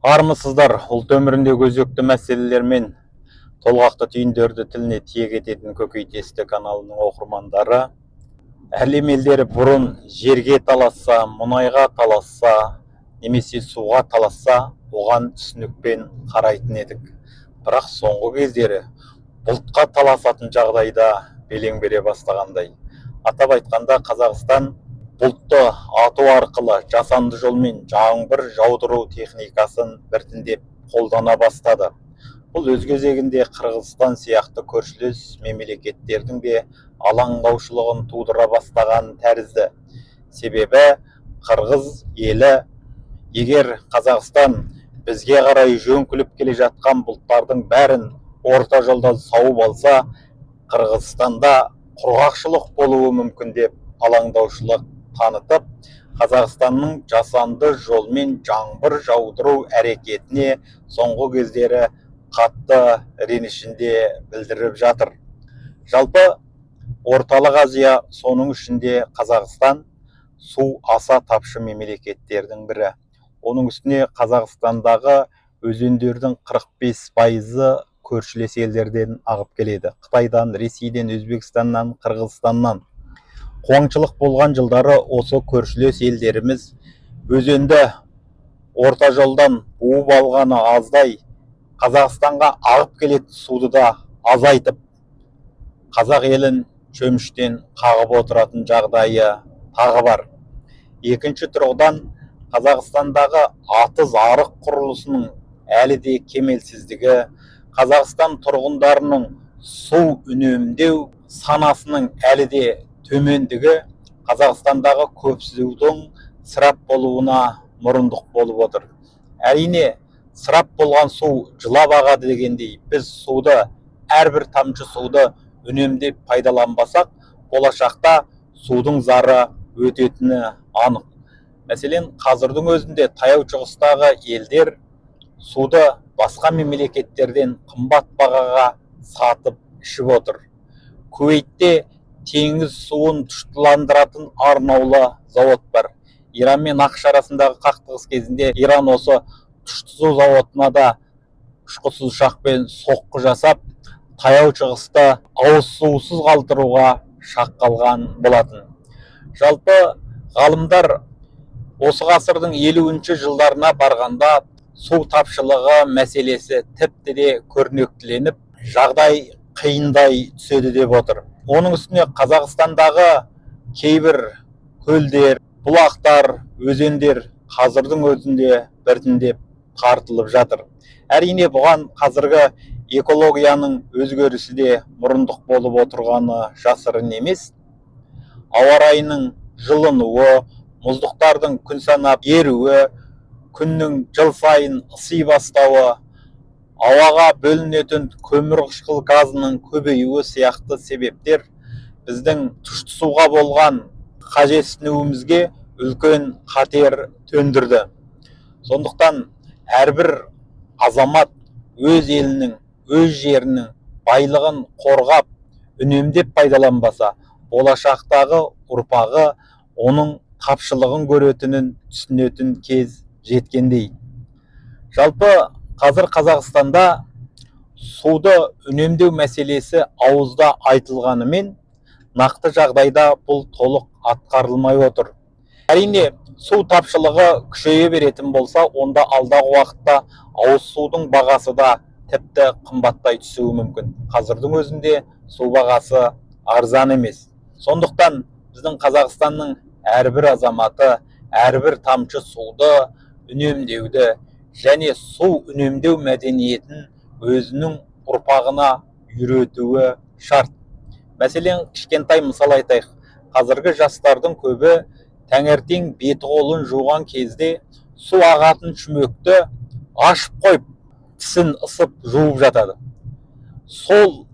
Армысыздар, ұлт өміріндегі өзекті мәселелер мен толғақты түйіндерді тіліне тиек ететін көкейтесті каналының оқырмандары. Әлем елдері бұрын жерге таласса, мұнайға таласса, немесе суға таласса, оған түсінікпен қарайтын едік. Бірақ соңғы кездері бұлтқа таласатын жағдайда белең бере бастағандай. Атап айтқанда, Қазақстан бұлтты ату арқылы жасанды жолмен жаңбыр жаудыру техникасын біртіндеп қолдана бастады. Бұл өз кезегінде Қырғызстан сияқты көршілес мемлекеттердің де алаңдаушылығын тудыра бастаған тәрізді. Себебі Қырғыз елі, егер Қазақстан бізге қарай жөңкіліп келе жатқан бұлттардың бәрін орта жолда сауып алса, Қырғызстанда құрғақшылық болуы мүмкін деп алаңдаушылық танытып, Қазақстанның жасанды жолмен жаңбыр жаудыру әрекетіне соңғы кездері қатты ренішінде білдіріп жатыр. Жалпы Орталық Азия, соның ішінде Қазақстан су аса тапшы мемлекеттердің бірі. Оның үстіне Қазақстандағы өзендердің 45% көршілес елдерден ағып келеді. Қытайдан, Ресейден, Өзбекстаннан, Қырғызстаннан. Қуаңшылық болған жылдары осы көршілес елдеріміз өзенді орта жолдан буып алғаны аздай, Қазақстанға ағып келетін суды да азайтып, қазақ елін шөміштен қағып отыратын жағдайы тағы бар. Екінші тұрғыдан, Қазақстандағы атыз арық құрылысының әлі де кемелсіздігі, Қазақстан тұрғындарының су үнемдеу санасының әлі де төмендігі Қазақстандағы көпсудың сырап болуына мұрындық болып отыр. Әрине, сырап болған су жылап ағады дегендей, біз суды, әрбір тамшы суды үнемдеп пайдаланбасақ, болашақта судың зары өтетіні анық. Мәселен, қазірдің өзінде таяу шығыстағы елдер суды басқа мемлекеттерден қымбат бағаға сатып ішіп отыр. Куейтте теңіз суын тұщыландыратын арнаулы зауыт бар. Иран мен ақш арасындағы қақтығыс кезінде Иран осы тұщыту зауытына да ұшқышсыз ұшақпен соққы жасап, таяу шығысты ауыз сусыз қалдыруға шақ қалған болатын. Жалпы ғалымдар осы ғасырдың 50-ші жылдарына барғанда су тапшылығы мәселесі тіпті де көрнектіленіп, жағдай қиындай түседі деп отыр. Оның үстіне Қазақстандағы кейбір көлдер, бұлақтар, өзендер қазірдің өзінде біртіндеп тартылып жатыр. Әрине, бұған қазіргі экологияның өзгерісі де мұрындық болып отырғаны жасырын емес. Ауа райының жылынуы, мұздықтардың күн санап еруі, күннің жыл сайын ыси бастауы, ауаға бөлінетін көмірқышқыл газының көбеюі сияқты себептер біздің тұщы суға болған қажетсінуімізге үлкен қатер төндірді. Сондықтан әрбір азамат өз елінің, өз жерінің байлығын қорғап, үнемдеп пайдаланбаса, болашақтағы ұрпағы оның тапшылығын көретінін түсінетін кез жеткендей. Жалпы қазір Қазақстанда суды үнемдеу мәселесі ауызда айтылғанымен, нақты жағдайда бұл толық атқарылмай отыр. Әрине, су тапшылығы күшейе беретін болса, онда алдағы уақытта ауыз судың бағасы да тіпті қымбаттай түсуі мүмкін. Қазірдің өзінде су бағасы арзан емес. Сондықтан біздің Қазақстанның әрбір азаматы әрбір тамшы суды үнемдеуді және су үнемдеу мәдениетін өзінің ұрпағына үйретуі шарт. Мәселен, кішкентай мысал айтайық. Қазіргі жастардың көбі таңертең беті қолын жуған кезде су ағатын шүмекті ашып қойып, тісін ысып жуып жатады. Сол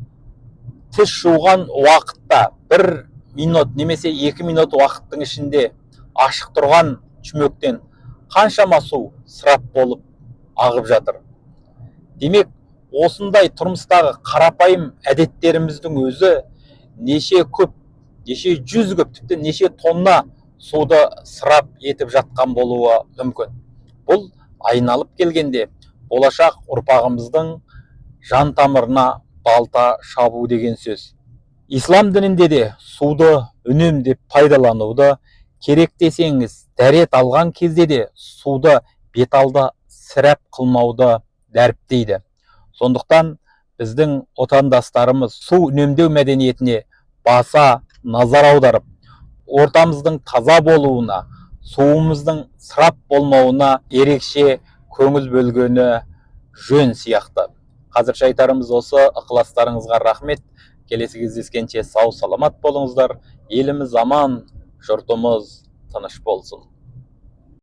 тіс жуған уақытта 1 минут немесе 2 минут уақыттың ішінде ашық тұрған шүмектен қаншама су сырап болып ағып жатыр. Демек, осындай тұрмыстағы қарапайым әдеттеріміздің өзі неше көп, неше жүз көп, тіпті неше тонна суды сырап етіп жатқан болуы мүмкін. Бұл айналып келгенде болашақ ұрпағымыздың жан тамырына балта шабу деген сөз. Ислам дінінде де суды үнемдеп пайдалануды, керек десеңіз дәрет алған кезде де суды беталды сірәп қылмауды дәріптейді. Сондықтан біздің отандастарымыз су үнемдеу мәдениетіне баса назар аударып, ортамыздың таза болуына, суымыздың ысырап болмауына ерекше көңіл бөлгені жөн сияқты. Қазірше айтарымыз осы. Ықыластарыңызға рахмет. Келесі кездескенше сау саламат болыңыздар. Еліміз аман, жұртымыз тыныш болсын.